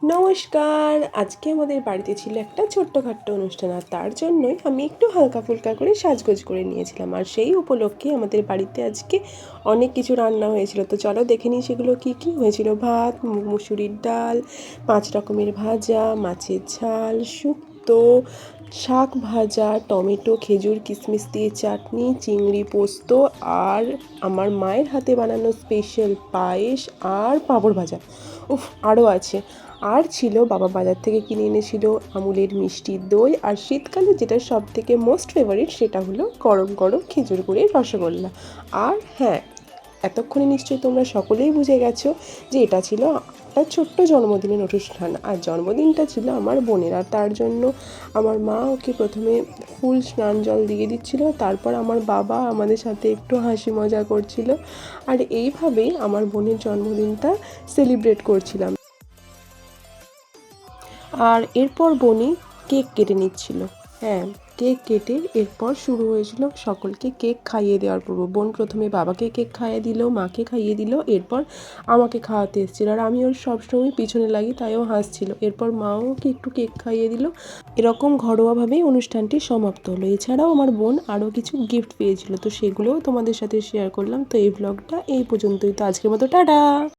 নমস্কার। আজকে আমাদের বাড়িতে ছিল একটা ছোট্টখাট্ট অনুষ্ঠান, আর তার জন্যই আমি একটু হালকা ফুলকা করে সাজগোজ করে নিয়েছিলাম। আর সেই উপলক্ষে আমাদের বাড়িতে আজকে অনেক কিছু রান্না হয়েছিল। তো চলো দেখে নিই সেগুলো কী কী হয়েছিল। ভাত, মুসুরির ডাল, 5 রকমের ভাজা, মাছের ঝাল, শুক্তো, শাক ভাজা, টমেটো, খেজুর, কিশমিশ দিয়ে চাটনি, চিংড়ি পোস্ত, আর আমার মায়ের হাতে বানানো স্পেশাল পায়েস আর পাঁপড় ভাজা। উফ, আরও আছে। আর ছিল বাবা বাজার থেকে কিনে এনেছিল আমুলের মিষ্টি দই, আর শীতকালে যেটা সব থেকে মোস্ট ফেভারিট সেটা হলো গরম গরম খেজুর গুড়ের রসগোল্লা। আর হ্যাঁ, এতক্ষণে নিশ্চয়ই তোমরা সকলেই বুঝে গেছো যে এটা ছিল একটা ছোট্ট জন্মদিনের অনুষ্ঠান। আর জন্মদিনটা ছিল আমার বোনের, আর তার জন্য আমার মা ওকে প্রথমে ফুল স্নান জল দিয়ে দিচ্ছিল, তারপর আমার বাবা আমাদের সাথে একটু হাসি মজা করছিল। আর এইভাবেই আমার বোনের জন্মদিনটা সেলিব্রেট করছিলাম। আর এরপর বনি কেক কেটে নিচ্ছিল। হ্যাঁ, কেক কেটে এরপর শুরু হয়েছিল সকলকে কেক খাইয়ে দেওয়ার পর্ব। বোন প্রথমে বাবাকে কেক খাইয়ে দিল, মাকে খাইয়ে দিল, এরপর আমাকে খাওয়াতে এসেছিলো। আর আমি ওর সবসময় পিছনে লাগি, তাইও হাসছিল। এরপর মাও ওকে একটু কেক খাইয়ে দিল। এরকম ঘরোয়াভাবেই অনুষ্ঠানটি সমাপ্ত হলো। এছাড়াও আমার বোন আরও কিছু গিফট পেয়েছিল, তো সেগুলোও তোমাদের সাথে শেয়ার করলাম। তো এই ব্লগটা এই পর্যন্তই। তো আজকের মতো টাটা।